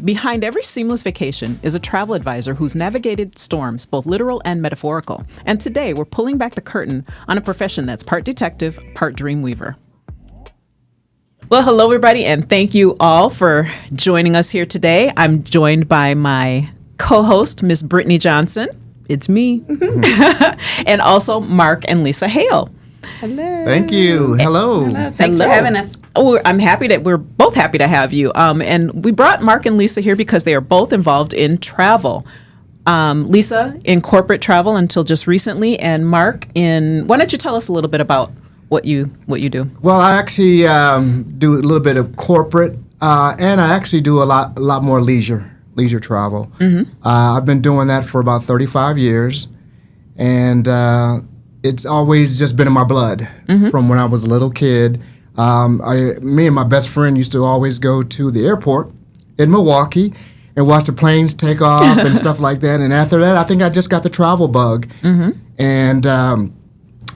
Behind every seamless vacation is a travel advisor who's navigated storms, both literal and metaphorical. And today, we're pulling back the curtain on a profession that's part detective, part dream weaver. Well, hello, everybody, and thank you all for joining us here today. I'm joined by my co-host, Miss Brittany Johnson. It's me. And also Mark and Lisa Hale. Hello. Thank you. Hello. Hello. Thanks for having us. Oh, we're both happy to have you. And we brought Mark and Lisa here because they are both involved in travel. Lisa in corporate travel until just recently, and Mark why don't you tell us a little bit about what you do? Well, I actually do a little bit of corporate, and I actually do a lot more leisure travel. Mm-hmm. I've been doing that for about 35 years, and it's always just been in my blood from when I was a little kid. Me and my best friend used to always go to the airport in Milwaukee and watch the planes take off and stuff like that. And after that, I think I just got the travel bug. Mm-hmm. And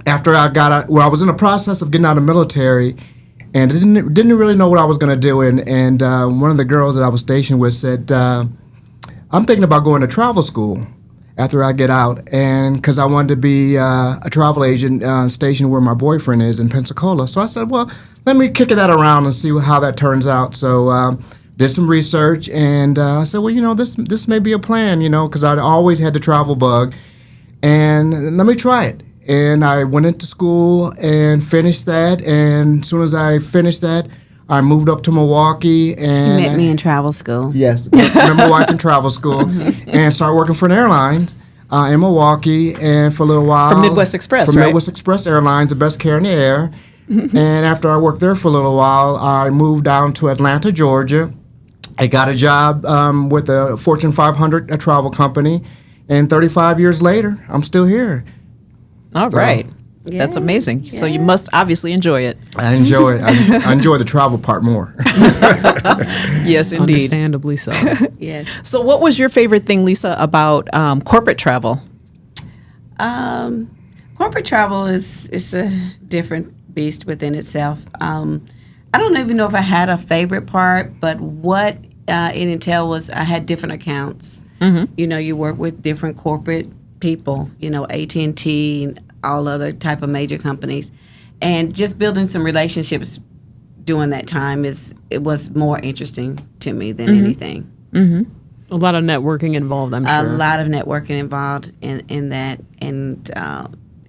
after I got out, I was in the process of getting out of the military, and I didn't really know what I was going to do. And one of the girls that I was stationed with said, I'm thinking about going to travel school after I get out, and because I wanted to be a travel agent stationed where my boyfriend is in Pensacola. So I said, well, let me kick that around and see how that turns out. So did some research, and I said, well, this may be a plan, because I always had the travel bug, and let me try it. And I went into school and finished that, and as soon as I finished that, I moved up to Milwaukee. And You met me in travel school. Yes, met my wife in travel school, and started working for an airlines in Milwaukee, and for a little while. From Midwest Express, From right? Midwest Express Airlines, the best care in the air. And after I worked there for a little while, I moved down to Atlanta, Georgia. I got a job with a Fortune 500 travel company, and 35 years later, I'm still here. All right. Yeah. That's amazing. Yeah. So you must obviously enjoy it. I enjoy it. I enjoy the travel part more. Yes, indeed. Understandably so. Yes. So what was your favorite thing, Lisa, about corporate travel? Corporate travel is a different beast within itself. I don't even know if I had a favorite part, but what it entailed was I had different accounts. Mm-hmm. You work with different corporate people, AT&T and all other type of major companies, and just building some relationships during that time it was more interesting to me than anything. Mm-hmm. A lot of networking involved, I'm sure. A lot of networking involved in that, and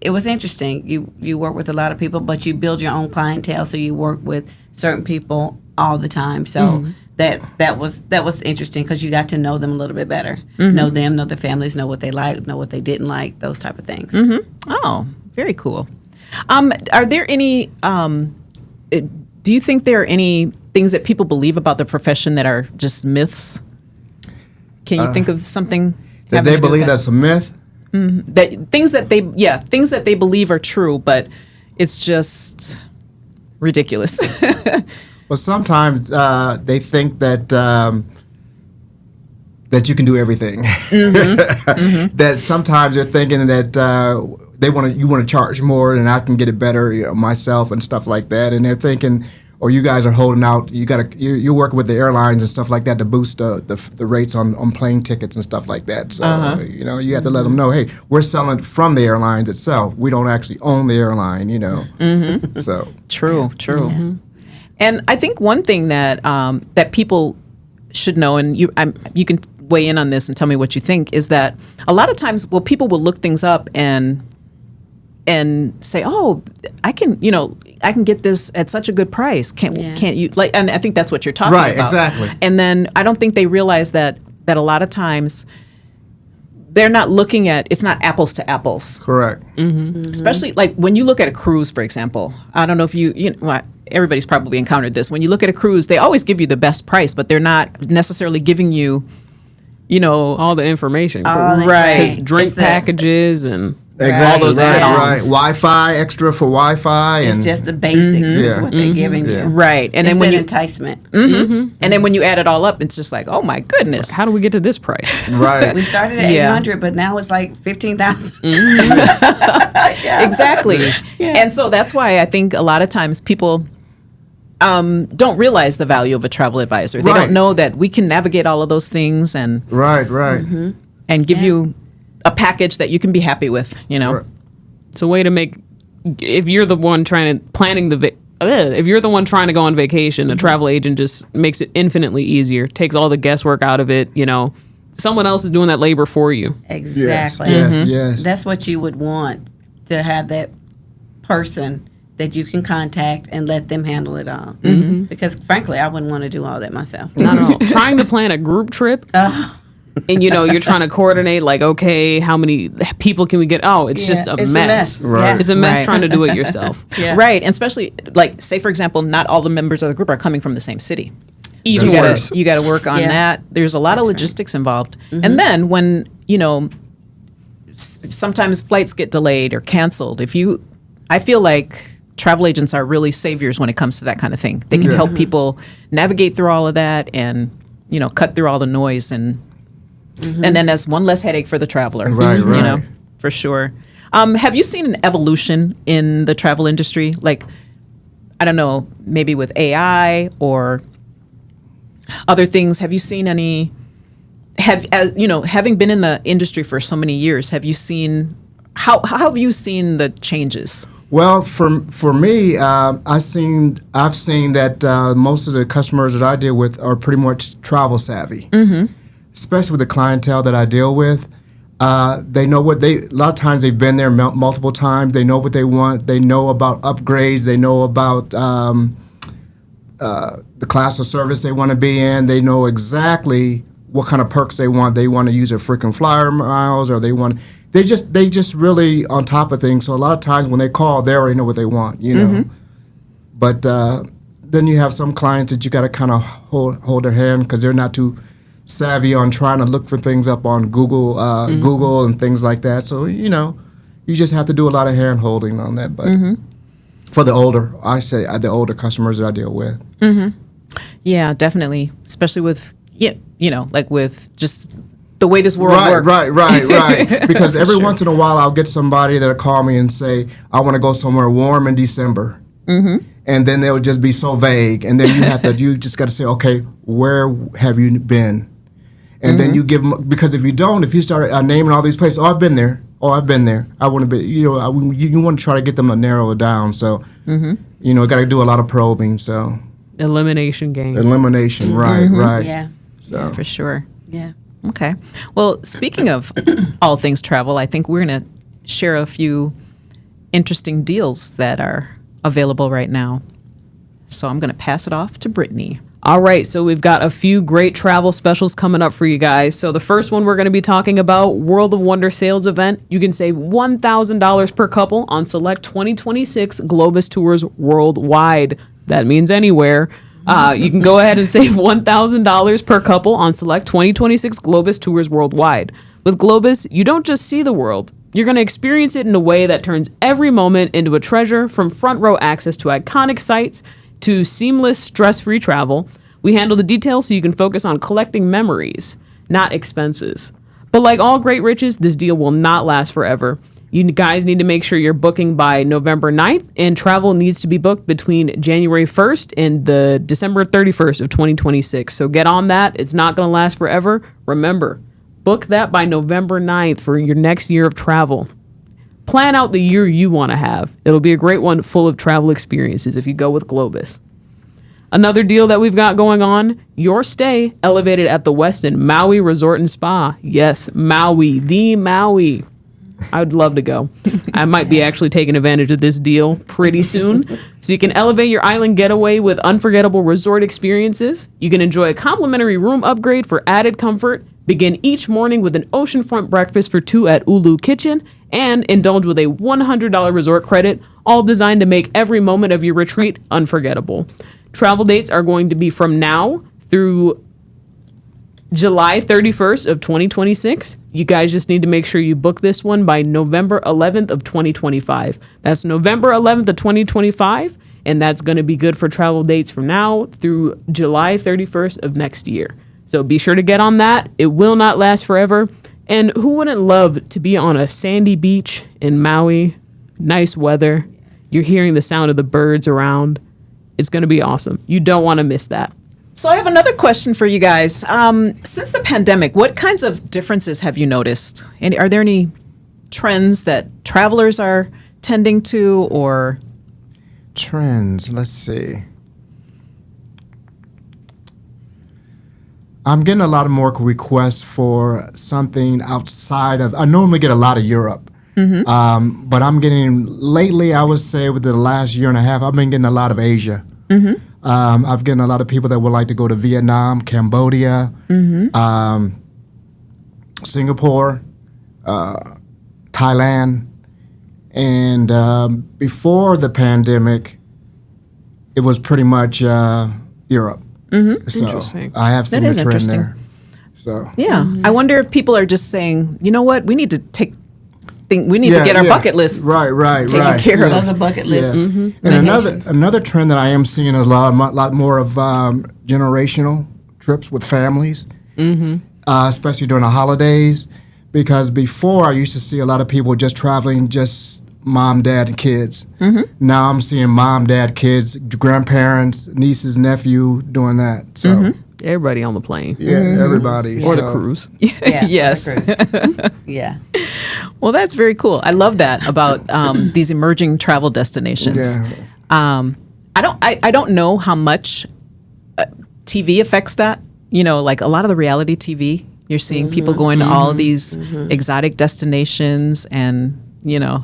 it was interesting. You work with a lot of people, but you build your own clientele, so you work with certain people all the time. So that was interesting because you got to know them a little bit better. Mm-hmm. Know them, know their families, know what they like, know what they didn't like, those type of things. Mm-hmm. Oh, very cool. Are there any? Do you think there are any things that people believe about the profession that are just myths? Can you think of something that they believe that's a myth? Mm-hmm. Things that they believe are true, but it's just ridiculous. Well, sometimes they think that you can do everything. Mm-hmm. Mm-hmm. That sometimes they're thinking that you want to charge more and I can get it better myself and stuff like that. And they're thinking, or you guys are holding out. You're working with the airlines and stuff like that to boost the rates on plane tickets and stuff like that. So you have to let them know, hey, we're selling from the airlines itself. We don't actually own the airline. Mm-hmm. So true. Mm-hmm. And I think one thing that that people should know, and you can weigh in on this and tell me what you think, is that a lot of times, people will look things up and say, oh, I can get this at such a good price. Can't you? And I think that's what you're talking about. Right, exactly. And then I don't think they realize that a lot of times they're not looking at, it's not apples to apples. Correct. Mm-hmm. Mm-hmm. Especially like when you look at a cruise, for example. I don't know if everybody's probably encountered this. When you look at a cruise, they always give you the best price, but they're not necessarily giving you, all the information. Right. Drink packages and Exactly. All those add-ons. Right. Wi-Fi, extra for Wi-Fi. It's just the basics is what they're giving you. Right. And it's then when enticement. And then when you add it all up, it's just like, oh my goodness. How do we get to this price? Right. We started at 800, but now it's like 15,000. Exactly. Yeah. And so that's why I think a lot of times people, don't realize the value of a travel advisor. They Right. don't know that we can navigate all of those things and Right. give you a package that you can be happy with. Right. It's a way to make, if you're the one planning if you're the one trying to go on vacation, a travel agent just makes it infinitely easier, takes all the guesswork out of it. Someone else is doing that labor for you. Exactly. Yes. That's what you would want, to have that person that you can contact and let them handle it all. Because frankly, I wouldn't want to do all that myself. Not at all. Trying to plan a group trip. And you're trying to coordinate, like, okay, how many people can we get? Oh, it's just a it's mess. Right. It's a mess Right. trying to do it yourself. Yeah. Right. And especially, like, say, for example, not all the members of the group are coming from the same city. Even You worse. gotta work on Yeah. that. There's a lot of logistics involved. And then when, sometimes flights get delayed or canceled, I feel like travel agents are really saviors when it comes to that kind of thing. They can Yeah. help people navigate through all of that and, cut through all the noise and then that's one less headache for the traveler. Right, right. For sure. Have you seen an evolution in the travel industry? Like, I don't know, maybe with AI or other things. Have you seen any? Having been in the industry for so many years, have you seen how have you seen the changes? Well, for me, I've seen that most of the customers that I deal with are pretty much travel savvy, especially with the clientele that I deal with. They know a lot of times they've been there multiple times. They know what they want. They know about upgrades. They know about the class of service they want to be in. They know exactly what kind of perks they want. They want to use their frequent flyer miles, or they just really on top of things. So a lot of times when they call, they already know what they want, But then you have some clients that you got to kind of hold their hand because they're not too savvy on trying to look for things up on Google, Google and things like that. So you just have to do a lot of hand holding on that. But for the older customers that I deal with. Yeah, definitely, especially with like with just the way this world works. Right. Because every once in a while, I'll get somebody that'll call me and say, "I want to go somewhere warm in December," and then they'll just be so vague, and then you just got to say, "Okay, where have you been?" And then you give them, because if you start naming all these places, "Oh, I've been there. Oh, I've been there. I want to be," you want to try to get them to narrow it down. So, got to do a lot of probing. So, Elimination game. right. Yeah. So. For sure. Yeah. Okay. Well, speaking of all things travel, I think we're going to share a few interesting deals that are available right now. So I'm going to pass it off to Brittany. All right, so we've got a few great travel specials coming up for you guys. So the first one we're going to be talking about, World of Wonder sales event. You can save $1,000 per couple on select 2026 Globus tours worldwide. That means anywhere. You can go ahead and save $1,000 per couple on select 2026 Globus tours worldwide. With Globus, you don't just see the world. You're going to experience it in a way that turns every moment into a treasure, from front row access to iconic sites to seamless, stress-free travel. We handle the details so you can focus on collecting memories, not expenses. But like all great riches, this deal will not last forever. You guys need to make sure you're booking by November 9th, and travel needs to be booked between January 1st and the December 31st of 2026. So get on that. It's not going to last forever. Remember, book that by November 9th for your next year of travel. Plan out the year you want to have. It'll be a great one full of travel experiences if you go with Globus. Another deal that we've got going on, your stay elevated at the Westin Maui Resort and Spa. Yes, Maui, the Maui. I would love to go. I might be actually taking advantage of this deal pretty soon. So you can elevate your island getaway with unforgettable resort experiences. You can enjoy a complimentary room upgrade for added comfort. Begin each morning with an oceanfront breakfast for two at Ulu Kitchen, and indulge with a $100 resort credit, all designed to make every moment of your retreat unforgettable. Travel dates are going to be from now through July 31st of 2026. You guys just need to make sure you book this one by November 11th of 2025. That's November 11th of 2025, and that's going to be good for travel dates from now through July 31st of next year. So be sure to get on that. It will not last forever. And who wouldn't love to be on a sandy beach in Maui? Nice weather. You're hearing the sound of the birds around. It's going to be awesome. You don't want to miss that. So I have another question for you guys. Since the pandemic, what kinds of differences have you noticed? And are there any trends that travelers are tending to, or Trends, let's see. I'm getting a lot of more requests for something outside of. I normally get a lot of Europe, but I'm getting lately. I would say within the last year and a half, I've been getting a lot of Asia. I've gotten a lot of people that would like to go to Vietnam, Cambodia, Singapore, Thailand, and before the pandemic, it was pretty much Europe. So Interesting. I have seen That a is trend interesting. there. So yeah, I wonder if people are just saying, you know what, we need to to get our bucket list right, taken care of. Those are bucket lists. And Vacations. another trend that I am seeing is a lot more of generational trips with families, especially during the holidays. Because before I used to see a lot of people just traveling, just mom, dad, and kids. Now I'm seeing mom, dad, kids, grandparents, nieces, nephew doing that. So Everybody on the plane. everybody. Or the So, cruise. Yeah, Yes. cruise. Yeah. Well, that's very cool. I love that about these emerging travel destinations. Yeah. I don't know how much TV affects that. You know, like a lot of the reality TV, you're seeing people going to all of these exotic destinations, and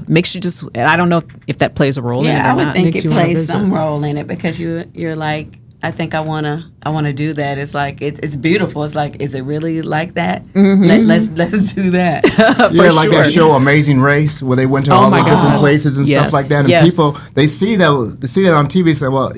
makes you just. I don't know if that plays a role in it or Yeah, I would not. think Makes it you wanna plays visit. some role in it because you're like, I think I wanna do that. It's like it's beautiful. It's like, is it really like that? Let's do that. Yeah, like that sure. show Amazing Race, where they went to all my those different God. places and Yes. stuff like that, and Yes. people they see that on TV, say, well,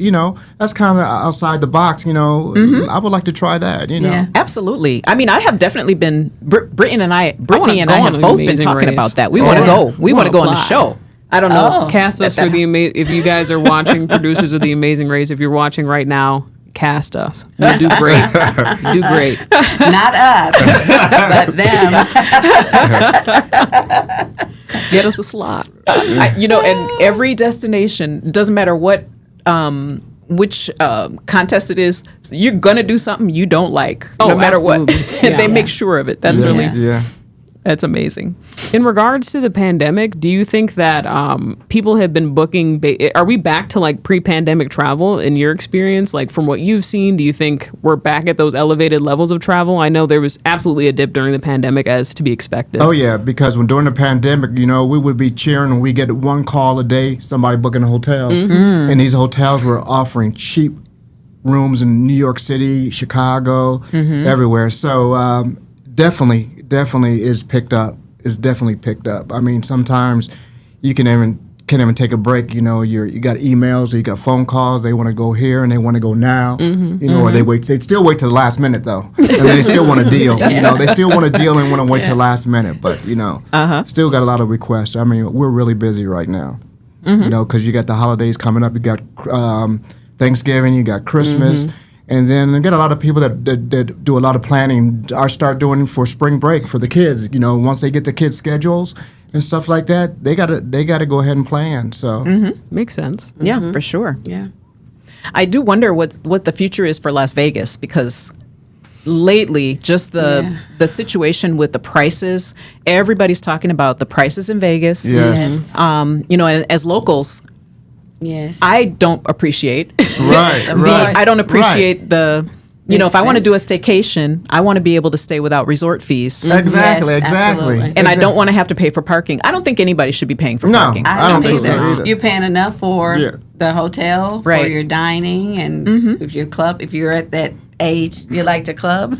that's kind of outside the box. I would like to try that. Yeah. Absolutely. I mean, I have definitely been. Brittany and I go have on both been Amazing talking Race. about that. We Oh, want to yeah. go. We want to Wanna go on the apply. show. I don't know. Oh. Cast us for the if you guys are watching, producers of the Amazing Race, if you're watching right now, cast us. You do great. You do great. Not us, but them. Get us a slot. And every destination, doesn't matter what, which contest it is, so you're gonna do something you don't like, no matter absolutely. what. Yeah. They make sure of it. That's really Yeah. that's amazing. In regards to the pandemic, do you think that people have been booking? Are we back to like pre-pandemic travel in your experience? Like from what you've seen, do you think we're back at those elevated levels of travel? I know there was absolutely a dip during the pandemic, as to be expected. Oh yeah, because during the pandemic, we would be cheering when we get one call a day, somebody booking a hotel, and these hotels were offering cheap rooms in New York City, Chicago, everywhere. So definitely is picked up. Is definitely picked up. I mean, sometimes you can't even take a break. You got emails or you got phone calls. They want to go here and they want to go now. Or they still wait to the last minute though, and then they still want to deal. They still want to deal and want to wait till last minute. But still got a lot of requests. I mean, we're really busy right now. Because you got the holidays coming up. You got Thanksgiving. You got Christmas. And then I get a lot of people that do a lot of planning. I start doing for spring break for the kids. Once they get the kids' schedules and stuff like that, they gotta go ahead and plan. So Makes sense. Yeah, for sure. Yeah. I do wonder what the future is for Las Vegas, because lately, just the situation with the prices, everybody's talking about the prices in Vegas. Yes. And as locals, Yes. I don't appreciate. right. I don't appreciate the. If I want to do a Expense. staycation, I want to be able to stay without resort fees. Exactly. Yes, absolutely. And I don't want to have to pay for parking. I don't think anybody should be paying for No. parking. I don't think so either. either. You're paying enough for Yeah. the hotel, for Right. your dining, and if you're at that age, you like to club,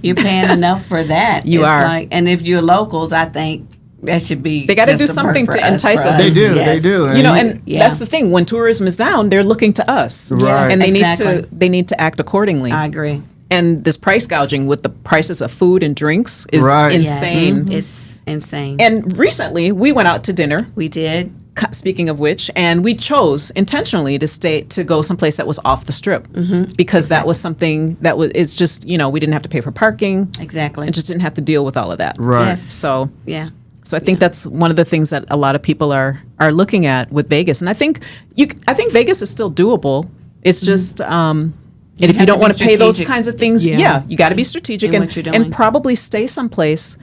you're paying enough for that. You are. And if you're locals, I think that should be. They gotta just do a perk something for to us, entice for us. They do. Yes. They do. And Yeah. that's the thing. When tourism is down, they're looking to us, Right. and they Exactly. need to act accordingly. I agree. And this price gouging with the prices of food and drinks is Right. Yes. insane. It's insane. And recently, we went out to dinner. We did. Speaking of which, and we chose intentionally to go someplace that was off the strip, because that was something that was. It's just we didn't have to pay for parking. Exactly. And just didn't have to deal with all of that. Right. Yes. So Yeah. So I think that's one of the things that a lot of people are looking at with Vegas, and I think Vegas is still doable. It's just and if you don't want to pay those kinds of things, you got to be strategic and probably stay someplace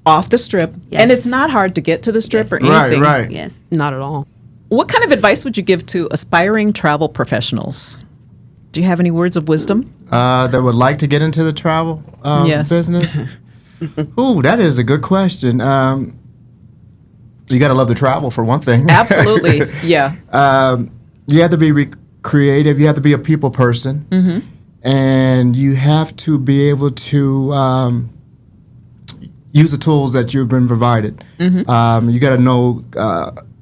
off the Strip. Yes. And it's not hard to get to the Strip or anything. Right. Yes. Not at all. What kind of advice would you give to aspiring travel professionals? Do you have any words of wisdom? That would like to get into the travel business? Ooh, that is a good question. You got to love the travel for one thing. Absolutely, yeah. You have to be creative. You have to be a people person, and you have to be able to use the tools that you've been provided. You got to know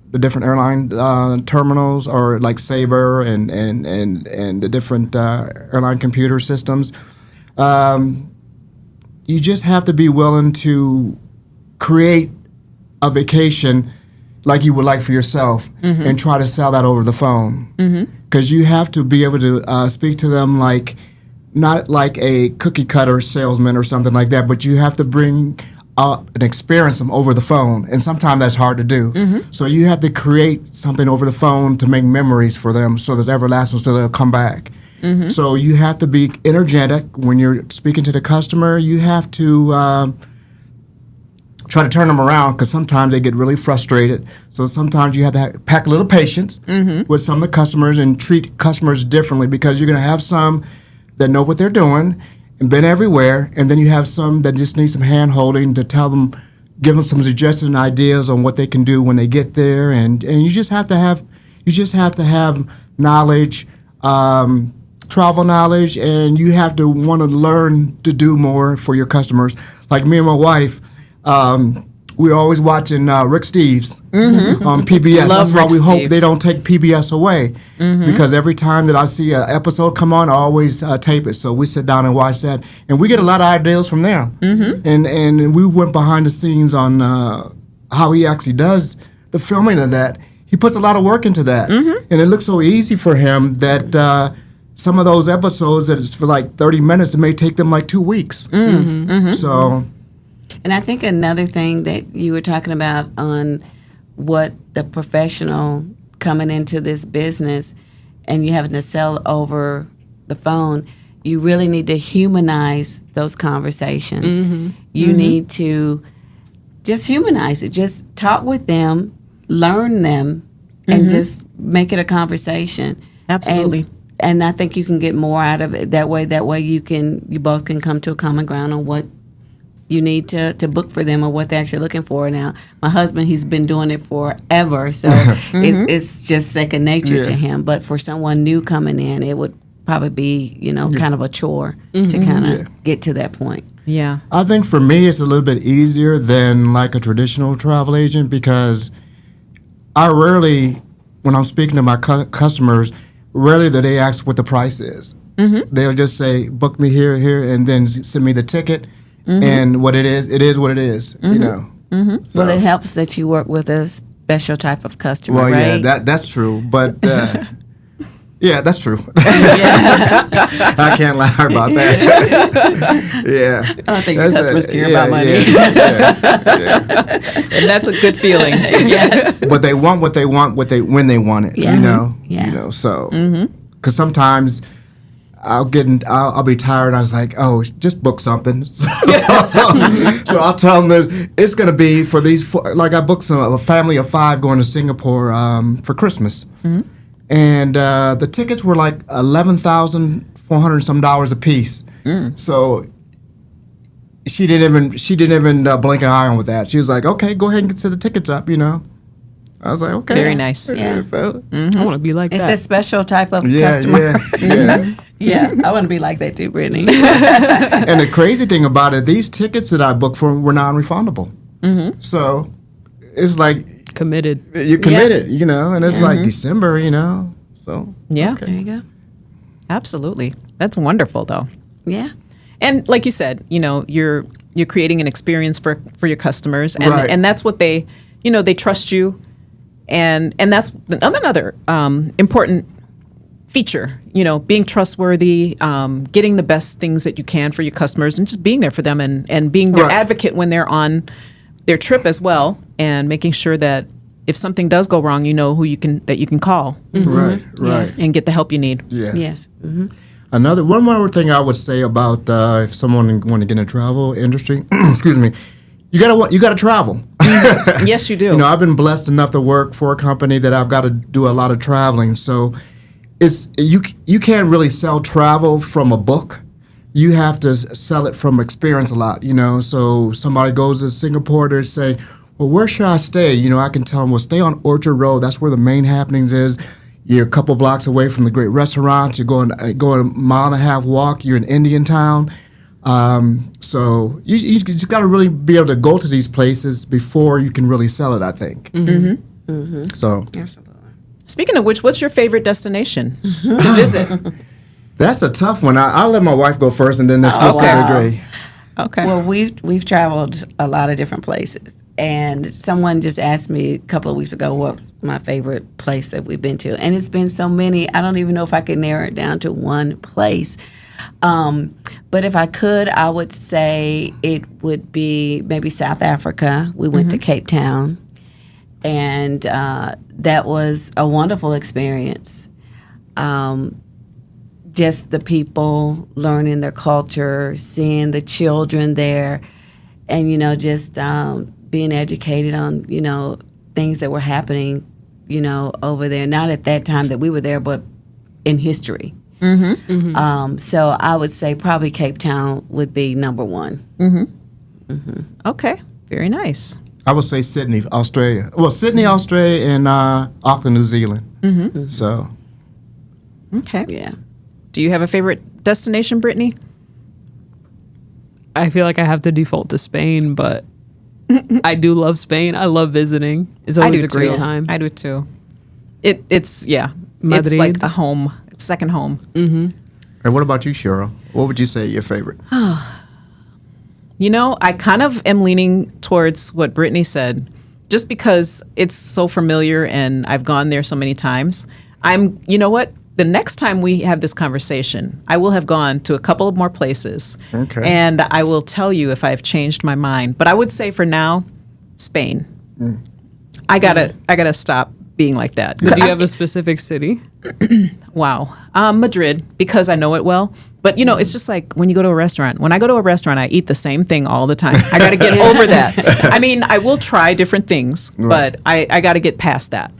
the different airline terminals, or like Sabre and the different airline computer systems. You just have to be willing to create a vacation like you would like for yourself, and try to sell that over the phone. Because you have to be able to speak to them like, not like a cookie cutter salesman or something like that, but you have to bring up and experience them over the phone. And sometimes that's hard to do. So you have to create something over the phone to make memories for them so that everlasting, so they'll come back. So you have to be energetic when you're speaking to the customer. You have to try to turn them around, because sometimes they get really frustrated. So sometimes you have to pack a little patience with some of the customers and treat customers differently, because you're going to have some that know what they're doing and been everywhere, and then you have some that just need some hand holding to tell them, give them some suggestions and ideas on what they can do when they get there. And you just have to have knowledge, travel knowledge, and you have to want to learn to do more for your customers. Like me and my wife, we're always watching Rick Steves on PBS. That's why we hope they don't take PBS away, because every time that I see an episode come on, I always tape it. So we sit down and watch that, and we get a lot of ideas from there. And we went behind the scenes on how he actually does the filming of that. He puts a lot of work into that, and it looks so easy for him that some of those episodes that is for like 30 minutes, it may take them like 2 weeks. So. And I think another thing that you were talking about on what the professional coming into this business and you having to sell over the phone, you really need to humanize those conversations. You need to just humanize it. Just talk with them, learn them, and just make it a conversation. Absolutely. And I think you can get more out of it that way. That way you both can come to a common ground on what you need to book for them or what they're actually looking for. Now, my husband, he's been doing it forever, so it's just second nature to him. But for someone new coming in, it would probably be, kind of a chore to kind of get to that point. Yeah. I think for me, it's a little bit easier than like a traditional travel agent, because I rarely, when I'm speaking to my customers, rarely do they ask what the price is. They'll just say, book me here, and then send me the ticket. And what it is what it is, So. Well, it helps that you work with a special type of customer, well, right? yeah, that's true. But, yeah, that's true. I can't lie about that. Yeah. I don't think your customers care about money. And that's a good feeling. Yes. But they want what they want, when they want it, Yeah. So. Because sometimes I'll be tired. I was like, oh, just book something. So I'll tell them that it's going to be for these. Like I booked a family of 5 going to Singapore for Christmas, and the tickets were like $11,400 some a piece. So she didn't even blink an eye on with that. She was like, okay, go ahead and set the tickets up. I was like, okay, very nice. Yeah. So, I want to be like It's that. a special type of customer. Yeah. I want to be like that too, Brittany. And the crazy thing about it, these tickets that I booked for were non-refundable. So it's like Committed. you're committed, and it's like December, So Yeah. There you go. Absolutely. That's wonderful, though. Yeah. And like you said, you're creating an experience for your customers, and Right. and that's what they they trust you, and that's another important feature. Being trustworthy, getting the best things that you can for your customers, and just being there for them, and being their Right. advocate when they're on their trip as well. and making sure that if something does go wrong, you know who you can call Right, right. Yes. and get the help you need. Yeah. Yes. One more thing I would say about if someone want to get in the travel industry, excuse me, you gotta travel. Yes, you do. You know, I've been blessed enough to work for a company that I've got to do a lot of traveling. So it's you can't really sell travel from a book. You have to sell it from experience a lot. You know, so somebody goes to Singapore, they say, well, where should I stay? You know, I can tell them, well, stay on Orchard Road. That's where the main happenings is. You're a couple blocks away from the great restaurants. You're going a mile and a half walk. You're in Indian Town. So you just got to really be able to go to these places before you can really sell it, I think. So Absolutely. Speaking of which, what's your favorite destination to visit? that's a tough one. I'll let my wife go first, and then this Oh, will wow. agree. Okay. Well, we've traveled a lot of different places, and someone just asked me a couple of weeks ago what's my favorite place that we've been to, and it's been so many. I don't even know if I could narrow it down to one place. But if I could, I would say it would be maybe South Africa. We went to Cape Town, and that was a wonderful experience. Just the people, learning their culture, seeing the children there, and, you know, just being educated on, you know, things that were happening, you know, over there. Not at that time that we were there, but in history. So I would say probably Cape Town would be number one. Okay. Very nice. I would say Sydney, Australia. Well, Sydney, Australia, and Auckland, New Zealand. So Okay. Yeah. Do you have a favorite destination, Brittany? I feel like I have to default to Spain, but I do love Spain. I love visiting. It's always a great time. I do too. It's It's Madrid. like the home. It's second home. and what about you, Cheryl? What would you say your favorite? You know, I kind of am leaning towards what Brittany said, just because it's so familiar and I've gone there so many times. You know what? The next time we have this conversation, I will have gone to a couple of more places. Okay. And I will tell you if I've changed my mind. But I would say for now, Spain. I gotta stop being like that. But do you have a specific city? Wow. Madrid, because I know it well. But, you know, it's just like when you go to a restaurant. When I go to a restaurant, I eat the same thing all the time. I got to get over that. I mean, I will try different things, but I got to get past that.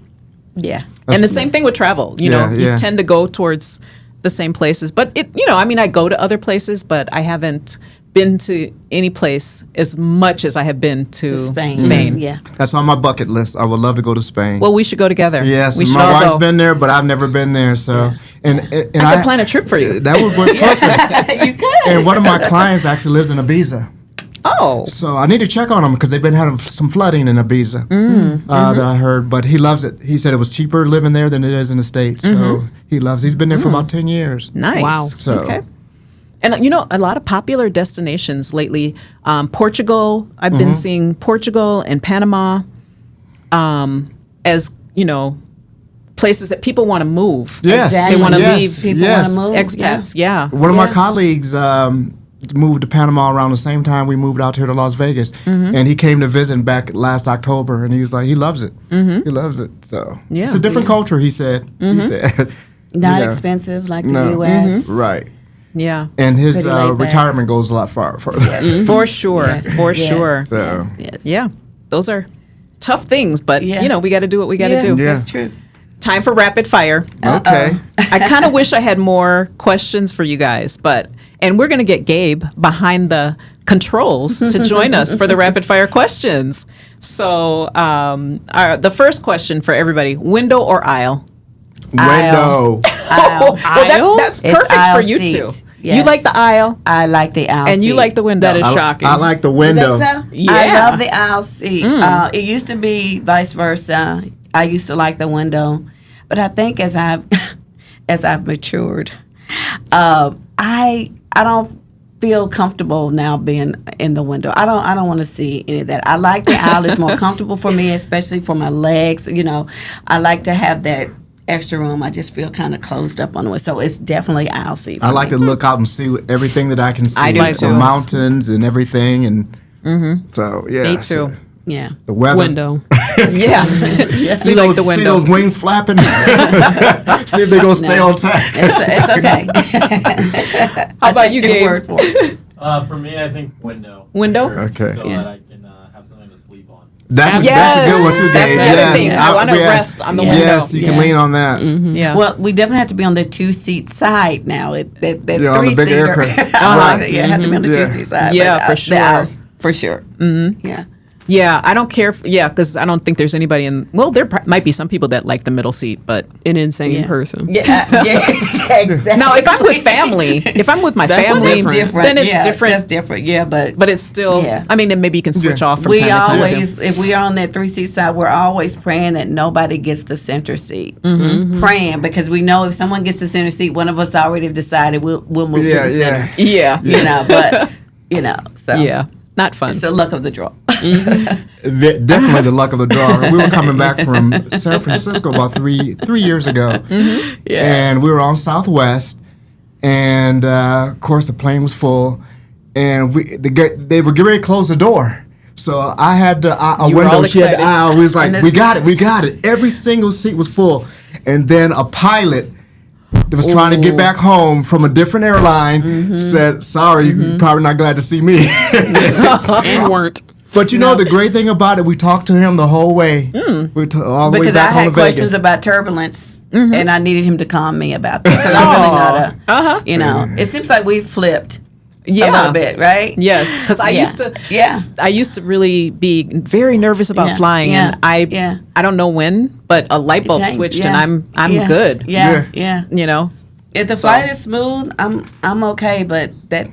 Yeah. And the same thing with travel. You know, Yeah. you tend to go towards the same places. But, I go to other places, but I haven't been to any place as much as I have been to Spain. Yeah. That's on my bucket list. I would love to go to Spain. Well, we should go together. Yes, we should my all wife's go. been there, but I've never been there. So, and I could plan a trip for you. That would work perfect. You could. And one of my clients actually lives in Ibiza. Oh. So I need to check on him because they've been having some flooding in Ibiza. That I heard, but he loves it. He said it was cheaper living there than it is in the States. So he loves. He's been there for about 10 years. Nice. Wow. So- Okay. And, you know, a lot of popular destinations lately, Portugal, I've been seeing Portugal and Panama as, you know, places that people want to move. Yes, Exactly. They want to yes, leave. People yes. want to move. Expats, yeah. One of my Yeah. colleagues moved to Panama around the same time we moved out here to Las Vegas, and he came to visit back last October, and he's like, he loves it. He loves it. So Yeah. it's a different culture. He said. He said, Not you know, expensive like the No. U.S. right? Yeah. And his pretty laid back. retirement goes a lot further. For sure. Yes. For Yes. sure. So Yes. Yeah. Those are tough things, but, Yeah. you know, we got to do what we got to Yeah, do. Yeah. that's true. Time for rapid fire. okay. I kind of wish I had more questions for you guys, and we're going to get Gabe behind the controls to join us for the rapid fire questions. So, the first question for everybody: window or aisle? Window. Well, Aisle? that's It's perfect aisle for you seat. two. You Yes. like the aisle, I like the aisle and you seat. like the window. That is shocking. I like the You window. think so? Yeah. I love the aisle seat. It used to be vice versa. I used to like the window, but I think as I've matured, I don't feel comfortable now being in the window. I don't want to see any of that. I like the aisle. It's more comfortable for me, especially for my legs. You know, I like to have that extra room. I just feel kind of closed up on the way. So it's definitely aisle seat. I like to look out and see everything that I can see. I do the too. mountains and everything, and so yeah. Me too. Yeah. The weather. Window. Yeah. See, like those, the see window. those wings flapping? See if they're going to stay on time. It's okay. How about you, Give a Gabe? word for it. For me, I think window. Window? Okay. So Yeah. that I can have something to sleep on. That's Yes. a good one, too, That's Gabe. the other Yes. thing. I want to rest on the window. Yes, you can Yeah. lean on that. Yeah. Well, we definitely have to be on the 2-seat side now. That Yeah, on the big 3-seater. aircraft. Right. Yeah, have to be on the Yeah. 2-seat side. Yeah, but, for the sure. aisles, for sure. Mm-hmm. Yeah. Yeah, I don't care. Because I don't think there's anybody in. Well, there might be some people that like the middle seat, but An insane Yeah. person. Yeah, exactly. no. If I'm with family, if I'm with my That's family, different. then it's Yeah, different. That's different. Yeah, but It's still. Yeah. I mean, then maybe you can switch Yeah. off from we time to time. always, if we are on that 3-seat side, we're always praying that nobody gets the center seat. Praying because we know if someone gets the center seat, one of us already have decided we'll move Yeah, to the yeah. center. Yeah. You know, but so Yeah. Not fun. it's the luck of the draw. Definitely the luck of the draw. We were coming back from San Francisco about three years ago, and we were on Southwest, and of course the plane was full, and they were getting ready to close the door. So I had a You were window. all She had the excited. aisle. We was like, And we got it. Every single seat was full, and then a pilot that was trying to get back home from a different airline said, "Sorry, you're probably not glad to see me." And weren't. But you know the great thing about it, we talked to him the whole way. We all the way Because I back home had to questions Vegas. about turbulence, and I needed him to calm me about that. Because I'm really not a, you know, it seems like we flipped a little bit, right? Yes, because I Yeah. used to. Yeah. I used to really be very nervous about Yeah. flying, Yeah. and Yeah. I don't know when, but a light bulb Change, switched, yeah. and I'm Yeah. good. Yeah, yeah. You know. If the So- flight is smooth, I'm okay. But that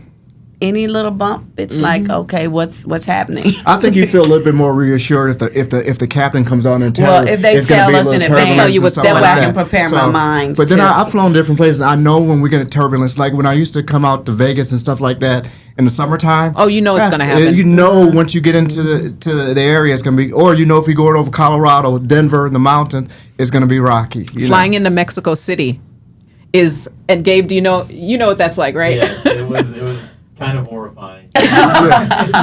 any little bump, it's like okay, what's happening? I think you feel a little bit more reassured if the captain comes on and tells Well, if they it's gonna tell be a us little in advance, turbulence tell you and what's stuff going like on. I can that. prepare my mind But then to- I've flown different places. I know when we get turbulence, like when I used to come out to Vegas and stuff like that in the summertime. Oh, you know it's that's- gonna happen. You know once you get into the area, it's gonna be, or you know if you're going over Colorado, Denver, the mountain, it's gonna be rocky. You Flying know? into Mexico City is, and Gabe, do you know what that's like, right? Yeah, it was kind of horrifying.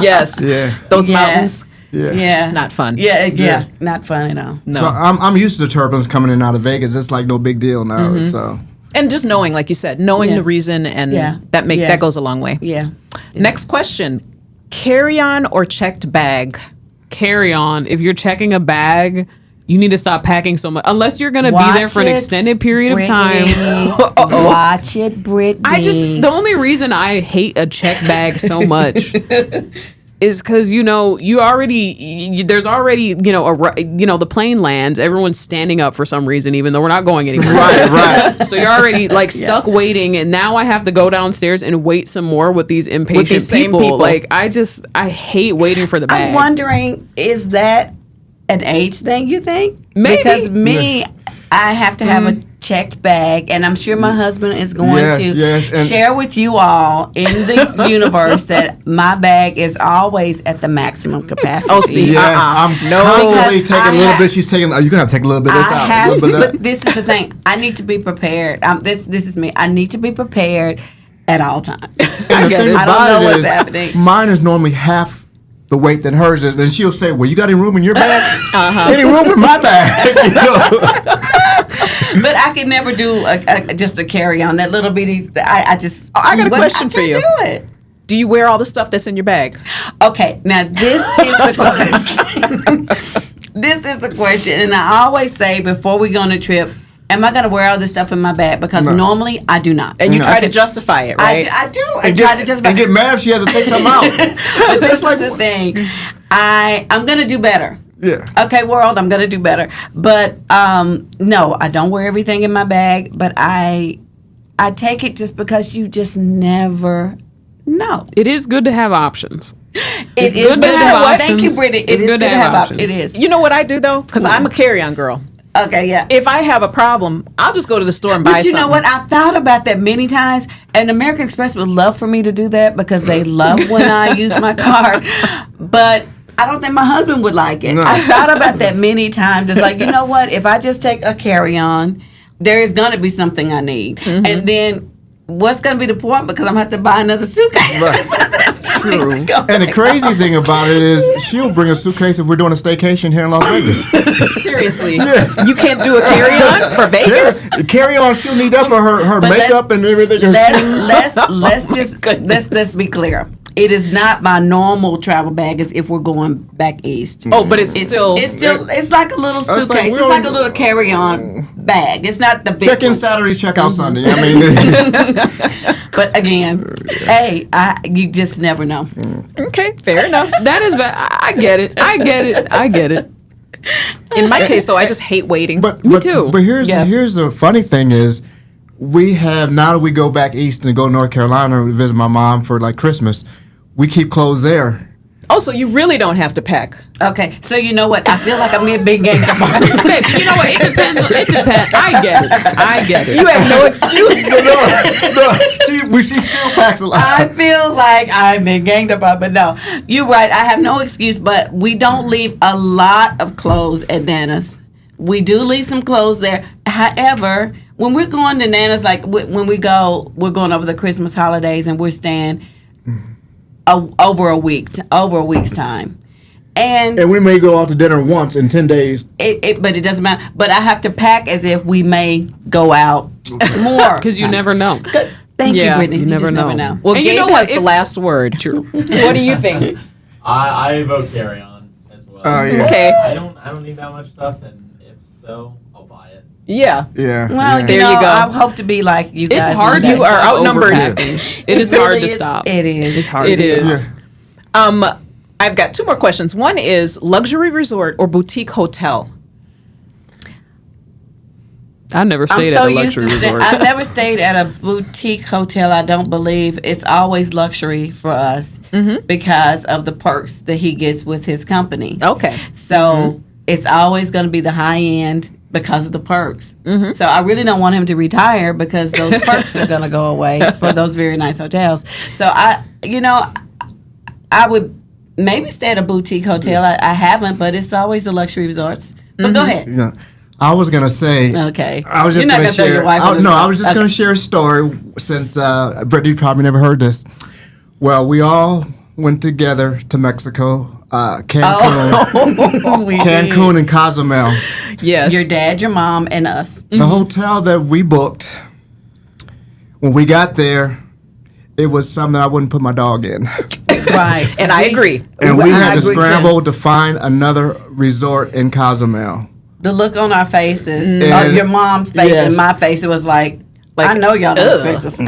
Yes. Yeah. Those Yeah. mountains. Yeah. Yeah, It's not fun. Yeah, not fun at all. No. So I'm used to turbulence coming in and out of Vegas. It's like no big deal now. So. And just knowing, like you said, knowing Yeah. the reason, and Yeah. that Yeah. that goes a long way. Yeah. Next question: carry-on or checked bag? Carry on. If you're checking a bag, you need to stop packing so much. Unless you're going to be there for an extended period of time. Watch it, Brittany. The only reason I hate a check bag so much is because there's already the plane lands, everyone's standing up for some reason, even though we're not going anywhere. Right. So you're already stuck waiting, and now I have to go downstairs and wait some more with these impatient these same people. Like I hate waiting for the bag. I'm wondering, is that an age thing, you think? Maybe. Because me, I have to have a checked bag, and I'm sure my husband is going Yes, to and- share with you all in the universe that my bag is always at the maximum capacity. Oh, see, Yes, I'm constantly Because taking I a little have- bit. She's taking. You're gonna have to take a little bit of this I out. have, a little bit of that. but this is the thing. I need to be prepared. This is me. I need to be prepared at all times. And the thing I don't about know it what's is, happening. mine is normally half the weight that hers is, and she'll say, "Well, you got any room in your bag? Any room in my bag?" You know? But I can never do just a carry on that little bitty. I got a question for you. I can't do it. Do you wear all the stuff that's in your bag? Okay, now this is the question. This is the question, and I always say before we go on a trip, am I going to wear all this stuff in my bag? Because No. normally I do not. And you No. try to justify it, right? I do. I And try to just. get mad if she has to take something out. But this is the thing. I'm going to do better. Yeah. Okay, world, I'm going to do better. But no, I don't wear everything in my bag, but I take it just because you just never know. It is good to have options. It's good to have options. Thank you, Brittany. It's It is good to have options. It is. You know what I do though? Because I'm a carry-on girl. Okay, yeah. If I have a problem, I'll just go to the store and buy But you something. know what? I've thought about that many times, and American Express would love for me to do that because they love when I use my card. But I don't think my husband would like it. No. I thought about that many times. It's like, you know what? If I just take a carry-on, there is going to be something I need. And then what's going to be the point? Because I'm going to have to buy another suitcase. That's true. And the crazy thing about it is she'll bring a suitcase if we're doing a staycation here in Las Vegas. Seriously, you can't do a carry-on for Vegas. Yeah. Carry on, she'll need that for her But makeup and everything. Let's be clear. It is not my normal travel bag as if we're going back east. Oh, but it's still It's like a little like suitcase. we It's like a don't- little carry-on bag. It's not the big Check in one. Saturday, check out Sunday. I mean, But again, hey, you just never know. okay. Fair enough. That is bad. I get it. I get it. In my case, though, I just hate waiting. but too. But here's Yeah. here's the funny thing is, we have now that we go back east and go to North Carolina to visit my mom for like Christmas, we keep clothes there. Also, you really don't have to pack. Okay, so you know what? I feel like I'm getting big ganged up on. Babe, you know what? It depends. It depends. I get it. You have no excuse. No, she still packs a lot. I feel like I've been ganged up on, but no, you're right. I have no excuse, but we don't leave a lot of clothes at Nana's. We do leave some clothes there. However, when we're going to Nana's, like when we're going over the Christmas holidays and we're staying over a week's time. And we may go out to dinner once in 10 days. but it doesn't matter. But I have to pack as if we may go out more. Because you never know. Thank Yeah, you, Brittany. you never just know. never know. Well, And Gabe you know what? has the If- last word. True. What do you think? I vote carry on as well. Oh, yeah. Okay. I don't need that much stuff, and if so, I'll buy it. Yeah. Yeah. Well, yeah. There you go. I hope to be like you guys. It's hard. one day. You are outnumbered. overpacking. It is hard really to is. stop. It is. It's hard. It to is. stop. I've got two more questions. One is luxury resort or boutique hotel? I never I'm stayed so at a used luxury to resort. I've never stayed at a boutique hotel. I don't believe it's always luxury for us because of the perks that he gets with his company. Okay. So it's always going to be the high end because of the perks. So I really don't want him to retire because those perks are going to go away for those very nice hotels. So I would maybe stay at a boutique hotel. I haven't, but it's always the luxury resorts. But go ahead. Yeah. I was gonna say. Okay. I was just You're not gonna gonna throw share. your wife under the I bus. was just gonna share a story since Brittany probably never heard this. Well, we all went together to Mexico, Cancun, We Cancun, and Cozumel. Yes. Your dad, your mom, and us. The hotel that we booked, when we got there, it was something I wouldn't put my dog in, Right. And I agree. and we had I to agree, too. scramble to find another resort in Cozumel. The look on our faces, And- your mom's face yes. and my face, it was like I know y'all know ugh. faces.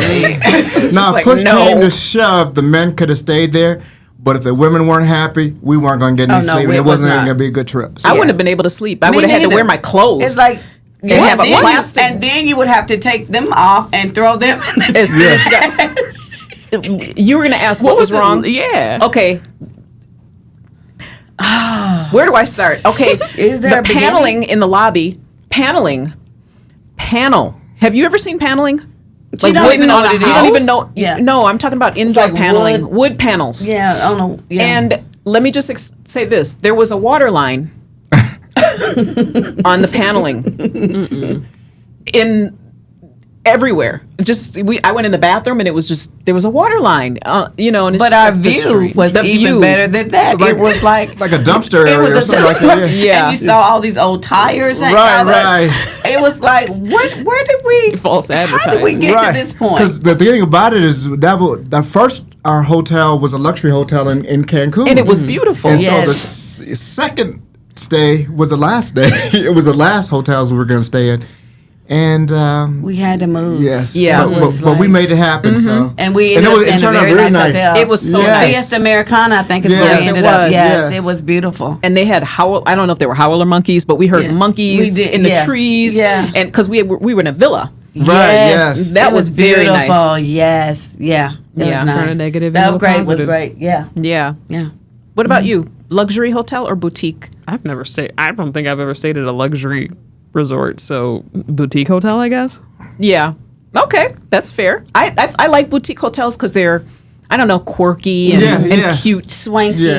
Now, like, push no. came to shove, the men could have stayed there, but if the women weren't happy, we weren't going to get any Oh, no, sleep, and it it was wasn't not. going to be a good trip. I wouldn't have been able to sleep. I Me would have had to neither. wear my clothes. It's like And have a then plastic- and then you would have to take them off and throw them in the As soon as trash. you were going to ask what was it? wrong. Yeah. Okay. Where do I start? Okay. Is there the a beginning? paneling in the lobby? Panel. Have you ever seen paneling? You don't even know what the it You don't even house? know. Yeah. No, I'm talking about indoor like paneling, wood. wood panels. Yeah, I don't know. Yeah. And let me just say this: there was a water line on the paneling in everywhere. I went in the bathroom and it was just there was a water line. And it's but just our like the view street. was the even view. better than that. Like- it was like like a dumpster it area or was something like that. Yeah. And you saw all these old tires. hanging Right, out. right. It was like, where did we? False How did we advertising. get to this point? Because the thing about it is the first our hotel was a luxury hotel in Cancun, And it was beautiful. And Yes. so the second stay was the last day. It was the last hotels we were going to stay in, and we had to move. yes, Yeah. but, It was but we like- made it happen. So And we ended it up was- it staying in a turned out very really nice nice. hotel. It was so Yes. nice. Fiesta Americana, I think, is where Yes, we it ended up. was. Yes, Yes. it was beautiful. And they had I don't know if they were howler monkeys, but we heard Yeah. monkeys We did, in the yeah. trees. Yeah. And because we were in a villa. Right, yes. That it was very beautiful. nice. Yes, yeah, it Yeah. was nice. Turn a negative That into a upgrade was positive. great. Yeah, Yeah. yeah. What about you? Luxury hotel or boutique? I've never stayed. I don't think I've ever stayed at a luxury resort. So boutique hotel, I guess. Yeah. Okay, that's fair. I like boutique hotels because they're, I don't know, quirky and, Yeah, and yeah. cute. Swanky. Yeah.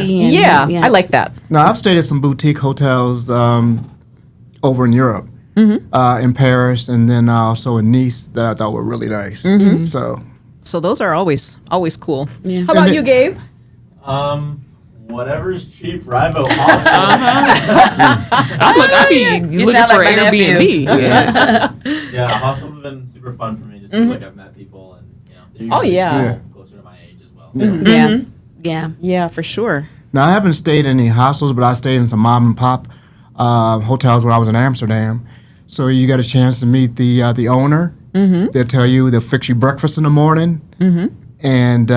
And, Yeah, I like that. now I've stayed at some boutique hotels over in Europe, in Paris, and then also in Nice that I thought were really nice. So those are always cool. Yeah. How about you, Gabe? Whatever's cheap, Rivo. Awesome. I'd be You looking sound for like an my nephew. Airbnb. Yeah. Yeah, hostels have been super fun for me. Just 'cause, like I've met people, and they're Oh, usually yeah. people closer to my age as well. Yeah. Yeah, for sure. now I haven't stayed in any hostels, but I stayed in some mom and pop hotels when I was in Amsterdam. So you got a chance to meet the owner. They'll fix you breakfast in the morning, and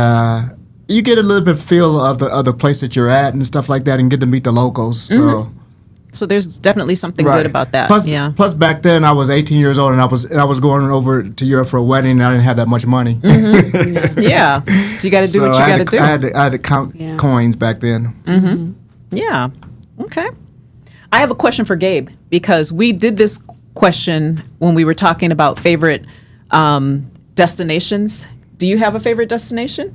you get a little bit feel of the place that you're at and stuff like that, and get to meet the locals. So there's definitely something Right. good about that. Plus, back then I was 18 years old, and I was going over to Europe for a wedding, and I didn't have that much money. Yeah. So you got to do what you got to do. I had to count coins back then. Yeah. Okay. I have a question for Gabe, because we did this question when we were talking about favorite destinations. Do you have a favorite destination?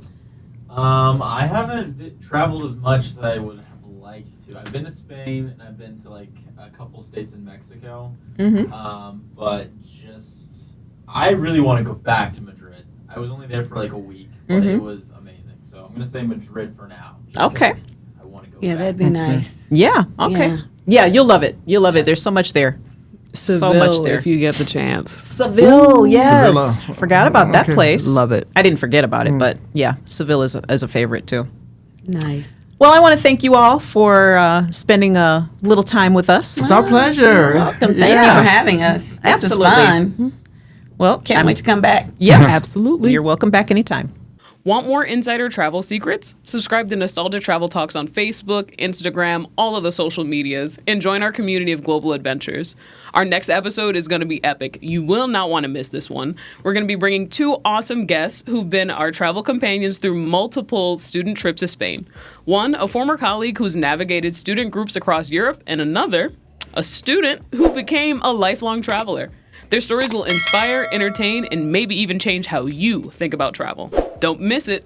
I haven't traveled as much as I would have liked to. I've been to Spain, and I've been to like a couple states in Mexico. But I really want to go back to Madrid. I was only there for like a week, but it was amazing. So I'm gonna say Madrid for now. just Okay. 'cause I want to go. Yeah, back. that'd be nice. Yeah. Okay. Yeah, you'll love it. You'll love it. There's so much there. Seville, So much there. if you get the chance. Seville, yes. Sevilla. Forgot about that Okay. place. Love it. I didn't forget about it, but yeah, Seville is a favorite too. Nice. Well, I want to thank you all for spending a little time with us. It's our pleasure. Welcome. Thank you for having us. This Absolutely. was fun. Well, Can't wait to come back. Yes, Absolutely. You're welcome back anytime. Want more insider travel secrets? Subscribe to Nostalgia Travel Talks on Facebook, Instagram, all of the social medias, and join our community of global adventures. Our next episode is going to be epic. You will not want to miss this one. We're going to be bringing two awesome guests who've been our travel companions through multiple student trips to Spain. One, a former colleague who's navigated student groups across Europe, and another, a student who became a lifelong traveler. Their stories will inspire, entertain, and maybe even change how you think about travel. Don't miss it.